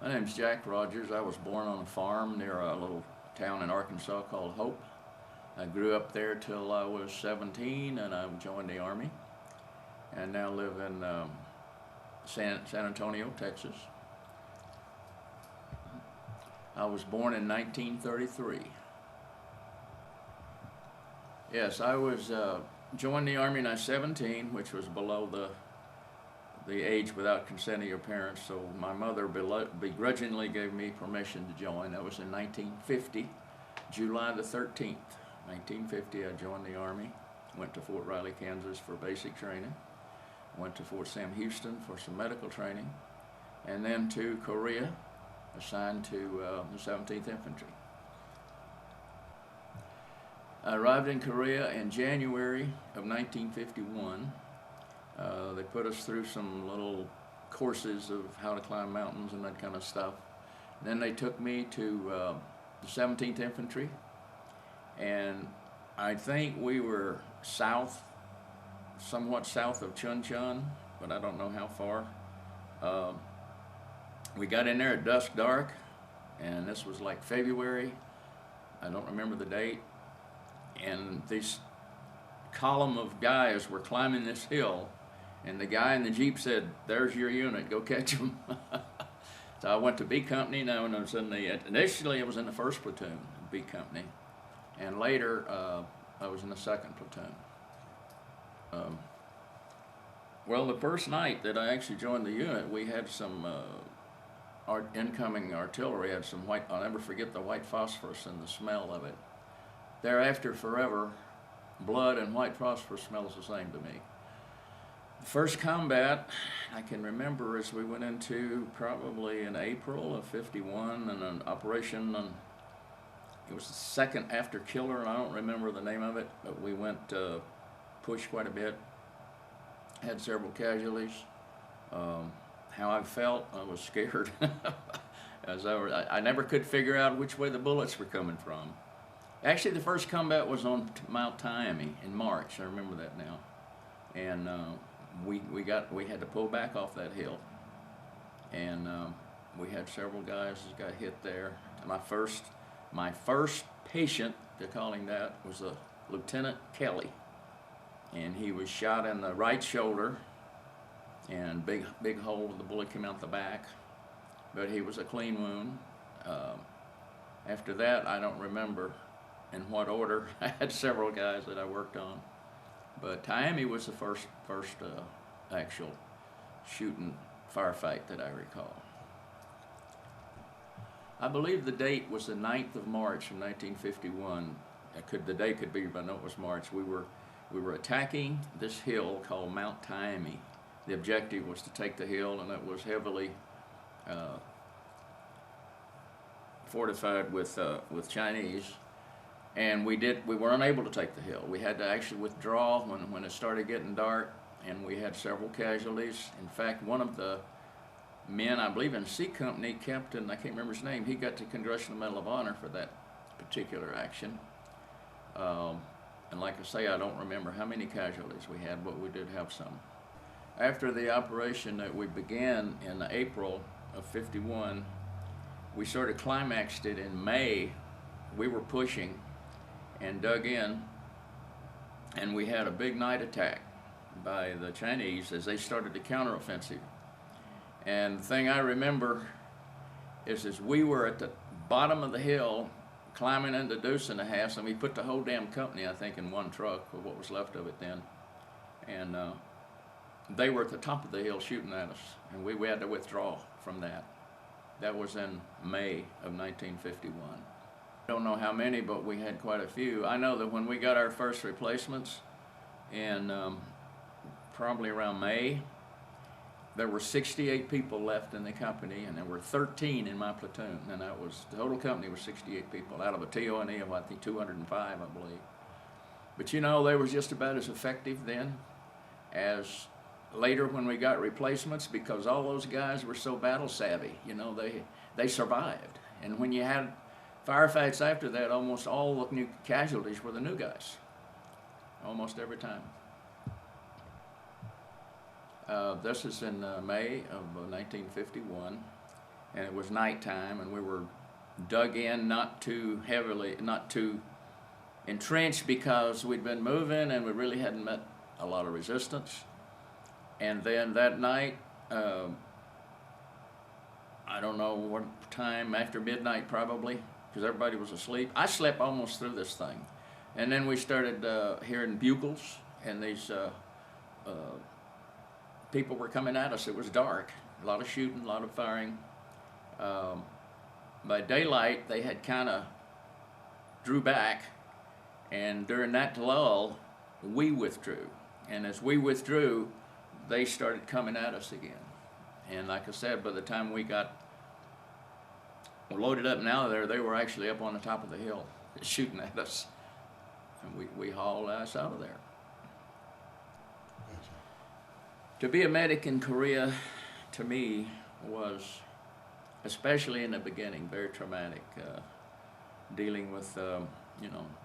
My name's Jack Rogers. I was born on a farm near a little town in Arkansas called Hope. I grew up there till I was 17 and I joined the Army and now live in San Antonio, Texas. I was born in 1933. Yes, I was joined the Army when I was 17, which was below the age without consent of your parents, so my mother begrudgingly gave me permission to join. That was in 1950, July the 13th. 1950, I joined the Army, went to Fort Riley, Kansas for basic training, went to Fort Sam Houston for some medical training, and then to Korea, assigned to the 17th Infantry. I arrived in Korea in January of 1951. They put us through some little courses of how to climb mountains and that kind of stuff. Then they took me to the 17th Infantry, and I think we were somewhat south of Chuncheon, but I don't know how far. We got in there at dusk dark, and this was like February. I don't remember the date. And this column of guys were climbing this hill, and the guy in the Jeep said, "There's your unit, go catch them." So I went to B Company. Now, when I was initially I was in the 1st platoon, B Company, and later I was in the 2nd platoon. Well, the first night that I actually joined the unit, we had some incoming artillery had some white. I'll never forget the white phosphorus and the smell of it. Thereafter, forever, blood and white phosphorus smells the same to me. The first combat I can remember is we went into probably in April of '51 and an operation it was the second after Killer, and I don't remember the name of it, but we went pushed quite a bit, had several casualties. How I felt, I was scared. As I never could figure out which way the bullets were coming from. Actually, the first combat was on Mount Taimi in March. I remember that now, and we had to pull back off that hill, and we had several guys that got hit there. My first patient, they're calling that, was a Lieutenant Kelly, and he was shot in the right shoulder, and big hole. The bullet came out the back, but he was a clean wound. After that, I don't remember in what order. I had several guys that I worked on, but Taimi was the first actual shooting firefight that I recall. I believe the date was the 9th of March of 1951. The day could be, but I know it was March. We were attacking this hill called Mount Taimi. The objective was to take the hill, and it was heavily fortified with Chinese. And we were unable to take the hill. We had to actually withdraw when it started getting dark, and we had several casualties. In fact, one of the men, I believe in C Company, Captain, I can't remember his name, he got the Congressional Medal of Honor for that particular action. And like I say, I don't remember how many casualties we had, but we did have some. After the operation that we began in April of '51, we sort of climaxed it in May. We were pushing and dug in, and we had a big night attack by the Chinese as they started the counteroffensive. And the thing I remember is we were at the bottom of the hill climbing into Deuce and a Half, and we put the whole damn company, I think, in one truck, or what was left of it then. And they were at the top of the hill shooting at us, and we had to withdraw from that. That was in May of 1951. I don't know how many, but we had quite a few. I know that when we got our first replacements in probably around May, there were 68 people left in the company, and there were 13 in my platoon, and the total company was 68 people out of a TONE of, I think, 205, I believe. But you know, they were just about as effective then as later when we got replacements, because all those guys were so battle savvy. You know, they survived. And when you had firefights after that, almost all the new casualties were the new guys, almost every time. This is in May of 1951, and it was nighttime, and we were dug in, not too heavily, not too entrenched, because we'd been moving and we really hadn't met a lot of resistance. And then that night, I don't know what time, after midnight probably, because everybody was asleep. I slept almost through this thing. And then we started hearing bugles, and these people were coming at us. It was dark, a lot of shooting, a lot of firing. By daylight, they had kind of drew back, and during that lull, we withdrew. And as we withdrew, they started coming at us again. And like I said, by the time we got loaded up and out of there, they were actually up on the top of the hill shooting at us. And we hauled us out of there. To be a medic in Korea, to me, was, especially in the beginning, very traumatic. Dealing with,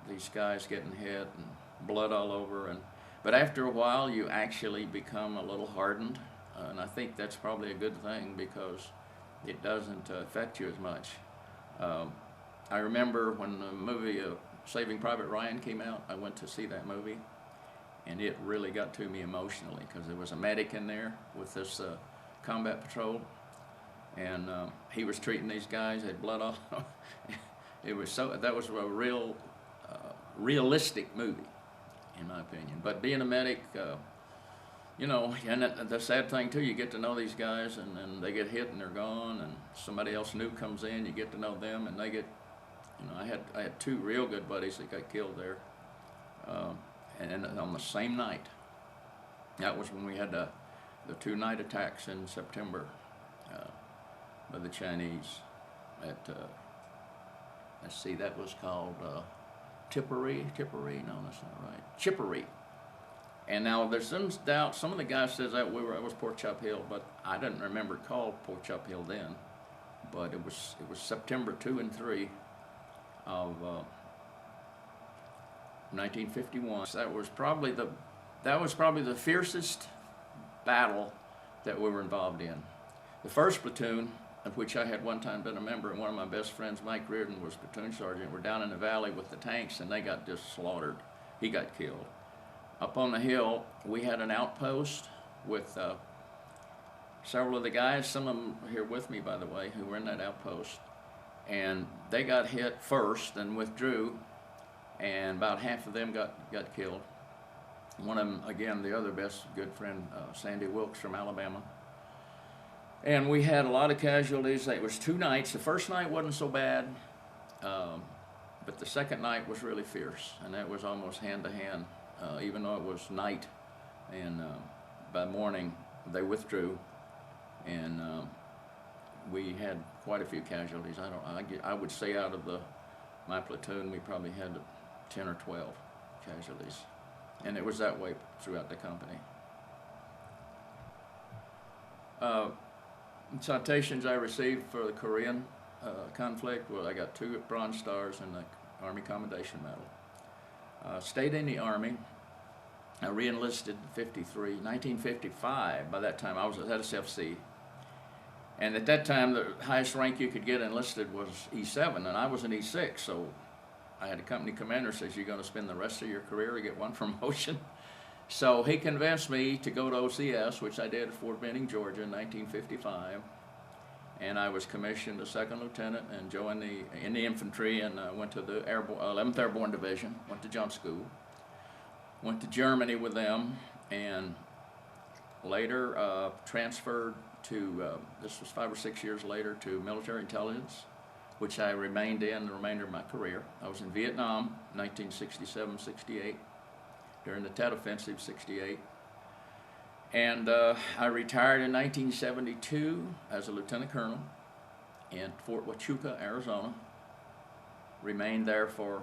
these guys getting hit and blood all over. But after a while, you actually become a little hardened. And I think that's probably a good thing, because it doesn't affect you as much. I remember when the movie Saving Private Ryan came out, I went to see that movie, and it really got to me emotionally, because there was a medic in there with this combat patrol, and he was treating these guys, they had blood all that was a realistic movie, in my opinion. But being a medic, and the sad thing too, you get to know these guys, and then they get hit and they're gone, and somebody else new comes in, you get to know them, and they get, I had two real good buddies that got killed there, and on the same night. That was when we had the 2 night attacks in September by the Chinese at, let's see, that was called Chipori, no, that's not right, Chipori. And now there's some doubt, some of the guys says that it was Pork Chop Hill, but I didn't remember it called Pork Chop Hill then. But it was September 2 and 3 of 1951. That was probably the fiercest battle that we were involved in. The first platoon, of which I had one time been a member, and one of my best friends, Mike Reardon, was platoon sergeant. We're down in the valley with the tanks, and they got just slaughtered. He got killed. Up on the hill, we had an outpost with several of the guys, some of them here with me, by the way, who were in that outpost. And they got hit first and withdrew, and about half of them got killed. One of them, again, the other best good friend, Sandy Wilkes from Alabama. And we had a lot of casualties. It was 2 nights. The first night wasn't so bad, but the second night was really fierce, and that was almost hand-to-hand. Even though it was night, and by morning they withdrew, and we had quite a few casualties. I would say out of my platoon, we probably had 10 or 12 casualties, and it was that way throughout the company. Citations I received for the Korean conflict, well, I got 2 Bronze Stars and the Army Commendation Medal. Stayed in the Army. I re-enlisted in 1955. By that time, I was at SFC. And at that time, the highest rank you could get enlisted was E7, and I was an E6, so I had a company commander says, you're going to spend the rest of your career to get one promotion. So he convinced me to go to OCS, which I did at Fort Benning, Georgia in 1955. And I was commissioned a 2nd lieutenant and joined in the infantry, and went to the 11th Airborne Division, went to jump school, went to Germany with them, and later transferred to, this was 5 or 6 years later, to military intelligence, which I remained in the remainder of my career. I was in Vietnam, 1967-68, during the Tet Offensive, 68. And I retired in 1972 as a lieutenant colonel in Fort Huachuca, Arizona. Remained there for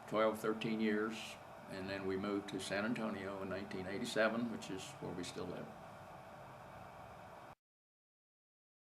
12, 13 years, and then we moved to San Antonio in 1987, which is where we still live.